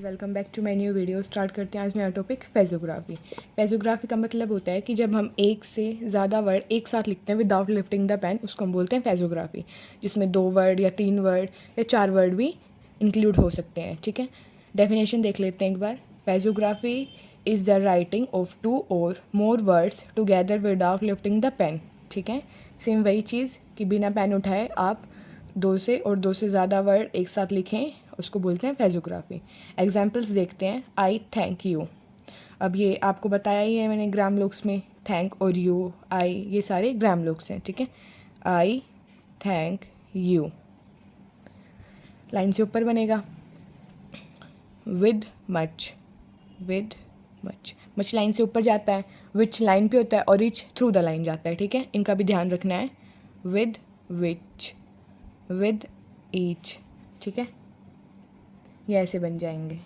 Welcome back to my new video. Start करते हैं आज नया टॉपिक फेजोग्राफी। फेजोग्राफी का मतलब होता है कि जब हम एक से ज़्यादा वर्ड एक साथ लिखते हैं विदाउट लिफ्टिंग द पेन, उसको हम बोलते हैं फेजोग्राफी, जिसमें 2 वर्ड या 3 वर्ड या 4 वर्ड भी इंक्लूड हो सकते हैं। ठीक है, डेफिनेशन देख लेते हैं एक बार। Phraseography is the writing of 2 और more words together without lifting the pen. ठीक है, सेम वही चीज़ कि बिना पेन उठाए आप 2 से और 2 से ज़्यादा वर्ड एक साथ लिखें, उसको बोलते हैं फेजोग्राफी। एग्जाम्पल्स देखते हैं। आई थैंक यू, अब ये आपको बताया ही है मैंने ग्राम लोक्स में। थैंक और यू, आई, ये सारे ग्राम लोक्स हैं। ठीक है, आई थैंक यू लाइन से ऊपर बनेगा। With much, with much, much line से ऊपर जाता है, विच लाइन पे होता है और रिच थ्रू द लाइन जाता है। ठीक है, इनका भी ध्यान रखना है। With which, with each. ठीक है, ये ऐसे बन जाएंगे।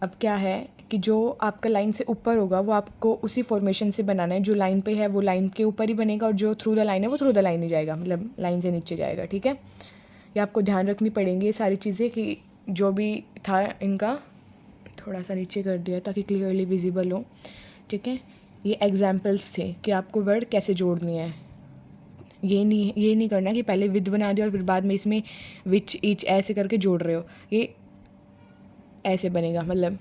अब क्या है कि जो आपका लाइन से ऊपर होगा वो आपको उसी फॉर्मेशन से बनाना है। जो लाइन पे है वो लाइन के ऊपर ही बनेगा और जो थ्रू द लाइन है वो थ्रू द लाइन ही जाएगा, मतलब लाइन से नीचे जाएगा। ठीक है, ये आपको ध्यान रखनी पड़ेंगी ये सारी चीज़ें कि जो भी था इनका थोड़ा सा नीचे कर दिया ताकि क्लियरली विजिबल हो। ठीक है, ये एग्जाम्पल्स थे कि आपको वर्ड कैसे जोड़नी है। ये नहीं करना कि पहले विद बना दिया और फिर बाद में इसमें विच ईच ऐसे करके जोड़ रहे हो। ये ऐसे बनेगा, मतलब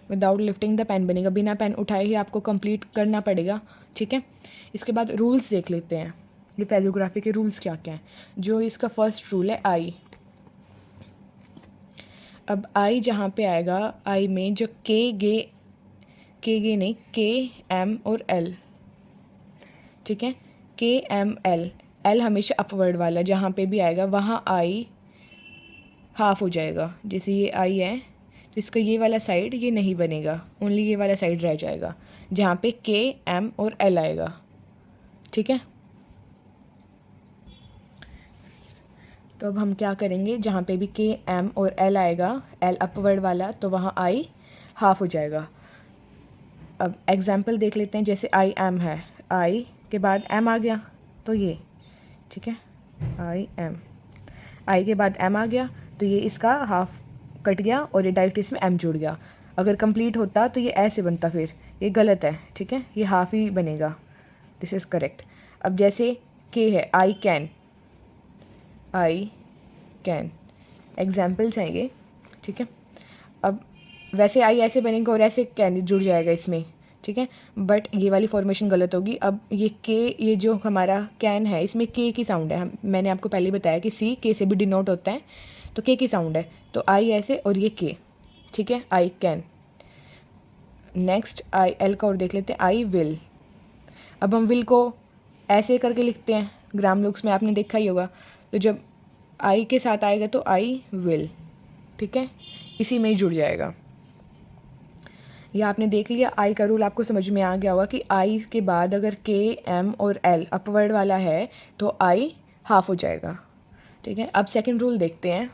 विदाउट लिफ्टिंग द पेन बनेगा, बिना पेन उठाए ही आपको कंप्लीट करना पड़ेगा। ठीक है, इसके बाद रूल्स देख लेते हैं। ये फेजोग्राफी के रूल्स क्या क्या हैं। जो इसका फर्स्ट रूल है आई। अब आई जहाँ पे आएगा, आई में जो के गे नहीं, के एम और एल। ठीक है, के एम एल, एल हमेशा अपवर्ड वाला जहाँ पे भी आएगा वहाँ आई हाफ हो जाएगा। जैसे ये आई है तो इसका ये वाला साइड ये नहीं बनेगा, ओनली ये वाला साइड रह जाएगा जहाँ पे के एम और एल आएगा। ठीक है, तो अब हम क्या करेंगे, जहाँ पे भी के एम और एल आएगा, एल अपवर्ड वाला, तो वहाँ आई हाफ हो जाएगा। अब एग्जाम्पल देख लेते हैं। जैसे आई एम है, आई के बाद एम आ गया तो ये, ठीक है, आई एम, आई के बाद एम आ गया तो ये इसका हाफ कट गया और ये डायरेक्ट इसमें एम जुड़ गया। अगर कंप्लीट होता तो ये ऐसे बनता, फिर ये गलत है। ठीक है, ये हाफ ही बनेगा, दिस इज़ करेक्ट। अब जैसे के है, I can, I can, examples हैं ये। ठीक है, अब वैसे आई ऐसे बनेगा और ऐसे कैन जुड़ जाएगा इसमें। ठीक है, बट ये वाली फॉर्मेशन गलत होगी। अब ये के, ये जो हमारा कैन है इसमें के की साउंड है। मैंने आपको पहले बताया कि सी के से भी डिनोट होता है, तो के की साउंड है, तो आई ऐसे और ये के। ठीक है, I can. Next I L का और देख लेते हैं, आई विल। अब हम विल को ऐसे करके लिखते हैं, ग्राम लुक्स में आपने देखा ही होगा। तो जब आई के साथ आएगा तो आई विल, ठीक है, इसी में ही जुड़ जाएगा। ये आपने देख लिया। आई का रूल आपको समझ में आ गया होगा कि आई के बाद अगर के एम और एल अपवर्ड वाला है तो आई हाफ हो जाएगा। ठीक है, अब सेकंड रूल देखते हैं।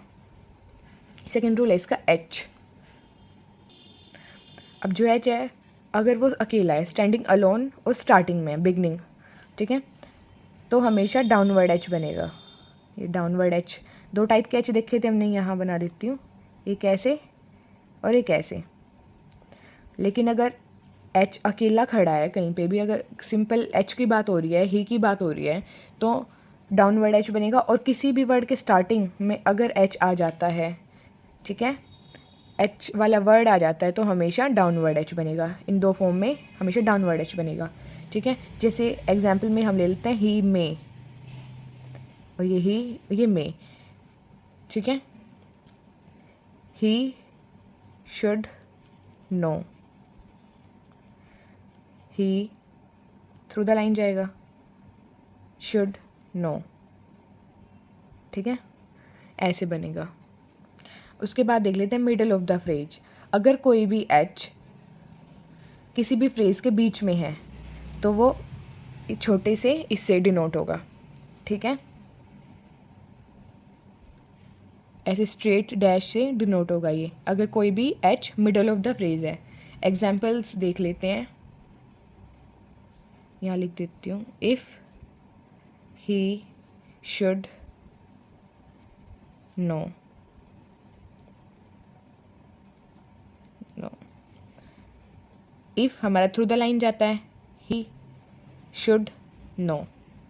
सेकंड रूल है इसका एच। अब जो एच है, अगर वो अकेला है, स्टैंडिंग अलोन और स्टार्टिंग में बिगनिंग, ठीक है, तो हमेशा डाउनवर्ड एच बनेगा। ये डाउनवर्ड एच, 2 टाइप के एच देखे थे हमने, यहाँ बना देती हूँ, एक ऐसे और एक ऐसे। लेकिन अगर एच अकेला खड़ा है कहीं पे भी, अगर सिंपल एच की बात हो रही है, ही की बात हो रही है, तो डाउनवर्ड एच बनेगा। और किसी भी वर्ड के स्टार्टिंग में अगर एच आ जाता है, ठीक है, एच वाला वर्ड आ जाता है तो हमेशा डाउनवर्ड एच बनेगा। इन 2 फॉर्म में हमेशा डाउनवर्ड एच बनेगा। ठीक है, जैसे एग्जाम्पल में हम ले लेते हैं ही मे, और ये ही, ये मे। ठीक है, he should know, he through the line जाएगा, शुड नो। ठीक है, ऐसे बनेगा। उसके बाद देख लेते हैं मिडल ऑफ द फ्रेज। अगर कोई भी एच किसी भी फ्रेज के बीच में है तो वो छोटे से इससे डिनोट होगा। ठीक है, ऐसे स्ट्रेट डैश से डिनोट होगा ये, अगर कोई भी H middle of the phrase है। एग्जाम्पल्स देख लेते हैं, यहाँ लिख देती हूँ। If he should know, if हमारा थ्रू द लाइन जाता है ही, शुड, नो।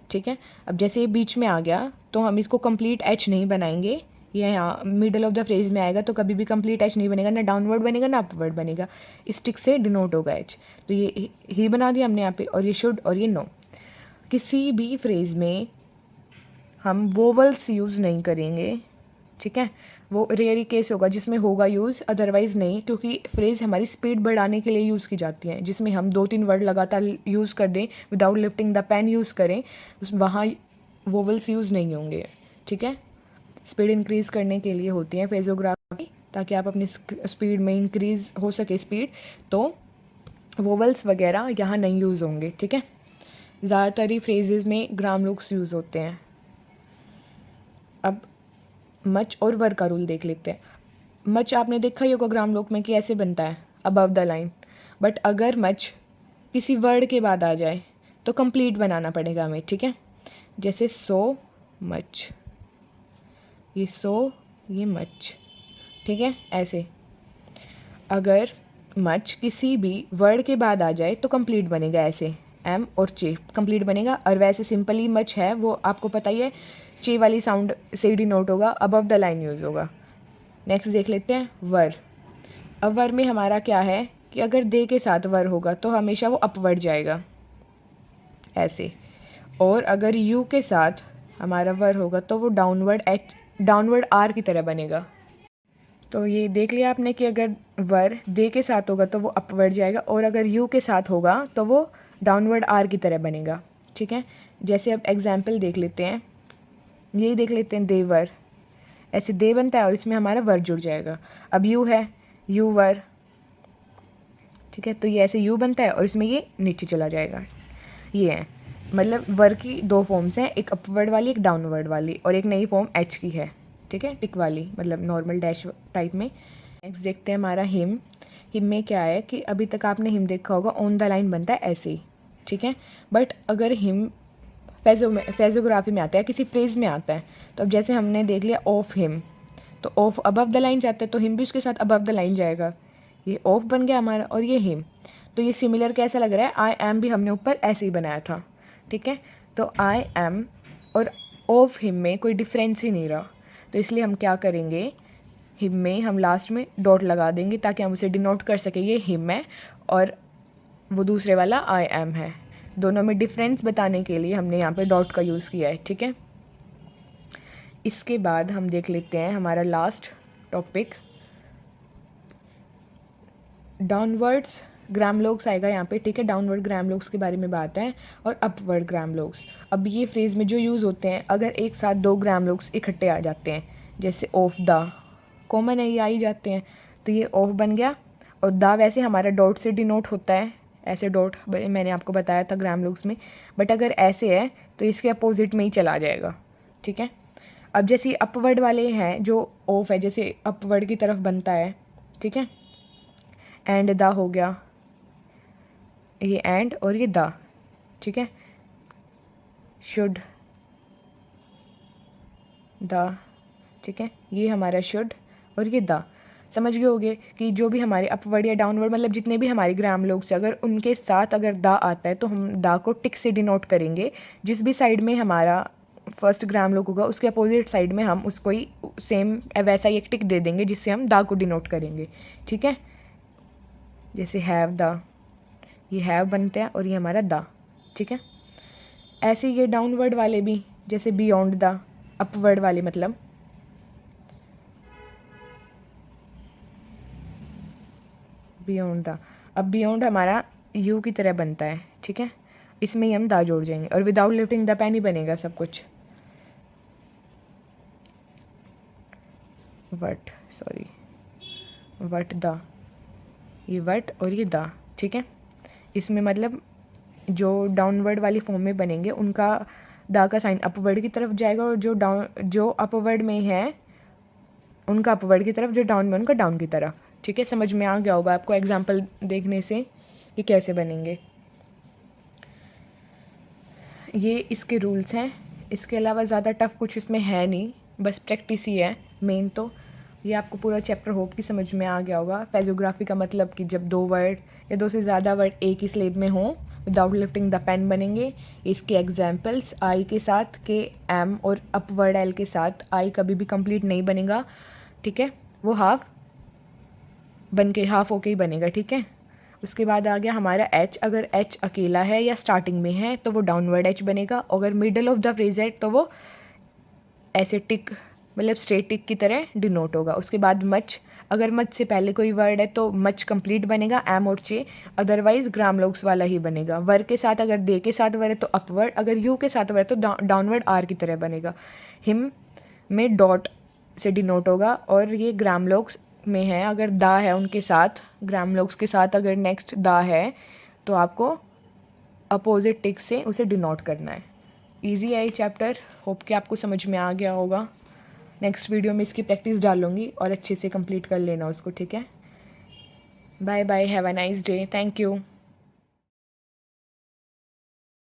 ठीक है, अब जैसे ये बीच में आ गया तो हम इसको कंप्लीट एच नहीं बनाएंगे, ये यहाँ मिडल ऑफ द फ्रेज में आएगा तो कभी भी कंप्लीट एच नहीं बनेगा, ना डाउनवर्ड बनेगा ना अपवर्ड बनेगा, इस टिक से डिनोट होगा एच। तो ये ही बना दिया हमने यहाँ पे, और ये शुड और ये नो। किसी भी फ्रेज़ में हम वोवल्स यूज़ नहीं करेंगे, ठीक है, वो रेयर ही केस होगा जिसमें होगा यूज़, अदरवाइज़ नहीं, क्योंकि फ्रेज़ हमारी स्पीड बढ़ाने के लिए यूज़ की जाती है, जिसमें हम 2-3 वर्ड लगातार यूज़ कर दें without lifting the pen use करें, उस वहाँ वोवल्स यूज़ नहीं होंगे। ठीक है, स्पीड इंक्रीज़ करने के लिए होती है फेजोग्राफी, ताकि आप अपनी स्पीड में इंक्रीज़ हो सके स्पीड, तो वोवल्स वगैरह यहाँ नहीं यूज़ होंगे। ठीक है, ज़्यादातर ही फ्रेजेज़ में ग्राम लुक्स यूज़ होते हैं। अब मच और वर का रूल देख लेते हैं। मच आपने देखा ही होगा ग्राम लोक में कि ऐसे बनता है, अबव द लाइन, बट अगर मच किसी वर्ड के बाद आ जाए तो कंप्लीट बनाना पड़ेगा हमें। ठीक है, जैसे सो मच, ये सो, ये मच। ठीक है, ऐसे अगर मच किसी भी वर्ड के बाद आ जाए तो कंप्लीट बनेगा, ऐसे एम और चे कंप्लीट बनेगा। और वैसे सिंपली मच है वो आपको पता ही है, चे वाली साउंड से डिनोट होगा, अबव द लाइन यूज़ होगा। नेक्स्ट देख लेते हैं वर। अब वर में हमारा क्या है कि अगर दे के साथ वर होगा तो हमेशा वो अपवर्ड जाएगा, ऐसे। और अगर यू के साथ हमारा वर होगा तो वो डाउनवर्ड आर की तरह बनेगा। तो ये देख लिया आपने कि अगर वर दे के साथ होगा तो वो अपवर्ड जाएगा, और अगर यू के साथ होगा तो वो डाउनवर्ड आर की तरह बनेगा। ठीक है, जैसे अब एग्जाम्पल देख लेते हैं, यही देख लेते हैं, देवर, ऐसे दे बनता है और इसमें हमारा वर जुड़ जाएगा। अब यू है, यू वर, ठीक है, तो ये ऐसे यू बनता है और इसमें ये नीचे चला जाएगा। ये है, मतलब वर की दो फॉर्म्स हैं, एक अपवर्ड वाली एक डाउनवर्ड वाली, और एक नई फॉर्म एच की है। ठीक है, टिक वाली, मतलब नॉर्मल डैश टाइप में। नेक्स्ट देखते हैं हमारा हिम। हिम में क्या है कि अभी तक आपने हिम देखा होगा ऑन द लाइन बनता है ऐसे ही। ठीक है, बट अगर हिम फेजोग्राफी में आता है, किसी फ्रेज में आता है, तो अब जैसे हमने देख लिया ऑफ हिम, तो ऑफ अबव द लाइन जाता है तो हिम भी उसके साथ अबव द लाइन जाएगा। ये ऑफ बन गया हमारा, और ये हिम। तो ये सिमिलर कैसा लग रहा है, आई एम भी हमने ऊपर ऐसे ही बनाया था। ठीक है, तो आई एम और ऑफ हिम में कोई डिफरेंस ही नहीं रहा, तो इसलिए हम क्या करेंगे, हिम में हम लास्ट में डॉट लगा देंगे ताकि हम उसे डिनोट कर सकें ये हिम है और वो दूसरे वाला आई एम है। दोनों में डिफरेंस बताने के लिए हमने यहाँ पे डॉट का यूज़ किया है। ठीक है, इसके बाद हम देख लेते हैं हमारा लास्ट टॉपिक, डाउनवर्ड्स ग्राम लोग्स आएगा यहाँ पे। ठीक है, डाउनवर्ड ग्राम लोग्स के बारे में बात है, और अपवर्ड ग्राम लोग्स। अब ये फ्रेज़ में जो यूज़ होते हैं, अगर एक साथ दो ग्राम लोग्स इकट्ठे आ जाते हैं, जैसे ऑफ द, कॉमन है ये आ ही जाते हैं, तो ये ऑफ बन गया। और द वैसे हमारा डॉट से डिनोट होता है, ऐसे डॉट मैंने आपको बताया था ग्राम लोग्स में, बट अगर ऐसे है तो इसके अपोजिट में ही चला जाएगा। ठीक है, अब जैसे अपवर्ड वाले हैं जो ऑफ है, जैसे अपवर्ड की तरफ बनता है। ठीक है, एंड द हो गया, ये एंड और ये द। ठीक है, शुड, द। ठीक है, ये हमारा शुड और ये द। समझ गए होगे कि जो भी हमारे अपवर्ड या डाउनवर्ड, मतलब जितने भी हमारे ग्राम लोग से, अगर उनके साथ अगर द आता है तो हम द को टिक से डिनोट करेंगे। जिस भी साइड में हमारा फर्स्ट ग्राम लोग होगा उसके अपोजिट साइड में हम उसको ही सेम वैसा ही एक टिक दे देंगे जिससे हम द को डिनोट करेंगे। ठीक है, जैसे हैव द, ये हैव बनते हैं और ये हमारा द। ठीक है, ऐसे ये डाउनवर्ड वाले भी, जैसे बियॉन्ड द, अपवर्ड वाले मतलब बियॉन्ड द। अब बियॉन्ड हमारा यू की तरह बनता है। ठीक है, इसमें ही हम द जोड़ जाएंगे और विदाउट लिफ्टिंग द पेन ही बनेगा सब कुछ। वट, सॉरी, वट द, ये वट और ये द। ठीक है, इसमें मतलब जो डाउनवर्ड वाली फॉर्म में बनेंगे उनका द का साइन अपवर्ड की तरफ जाएगा, और जो अपवर्ड में है उनका अपवर्ड की तरफ, जो डाउन में उनका डाउन की तरफ। ठीक है, समझ में आ गया होगा आपको एग्जाम्पल देखने से कि कैसे बनेंगे। ये इसके रूल्स हैं, इसके अलावा ज़्यादा टफ कुछ इसमें है नहीं, बस प्रैक्टिस ही है मेन तो। ये आपको पूरा चैप्टर होप की समझ में आ गया होगा। फेजोग्राफी का मतलब कि जब दो वर्ड या दो से ज़्यादा वर्ड एक ही स्लेब में हों विदाउट लिफ्टिंग द पेन बनेंगे। इसके एग्जाम्पल्स आई के साथ के, एम और अपवर्ड एल के साथ आई कभी भी कंप्लीट नहीं बनेगा, ठीक है, वो हाफ बन के हाफ होके ही बनेगा, ठीक है। उसके बाद आ गया हमारा एच। अगर एच अकेला है या स्टार्टिंग में है तो वो डाउनवर्ड एच बनेगा। अगर मिडल ऑफ द फ्रेज है तो वो ऐसे टिक मतलब स्ट्रेट टिक की तरह डिनोट होगा। उसके बाद मच। अगर मच से पहले कोई वर्ड है तो मच कंप्लीट बनेगा, एम और चे, अदरवाइज ग्रामलोक्स वाला ही बनेगा। वर के साथ अगर दे के साथ वर्ड है तो अपवर्ड, अगर यू के साथ वर्ड है तो डाउनवर्ड आर की तरह बनेगा। हिम में डॉट से डिनोट होगा और ये ग्रामलोक्स में है। अगर दा है उनके साथ, ग्रामलोक्स के साथ अगर नेक्स्ट दा है तो आपको अपोजिट टिक से उसे डिनोट करना है। इजी है ये चैप्टर, होप कि आपको समझ में आ गया होगा। नेक्स्ट वीडियो में इसकी प्रैक्टिस डालूंगी और अच्छे से कंप्लीट कर लेना उसको, ठीक है। Bye bye, have a nice day, thank you.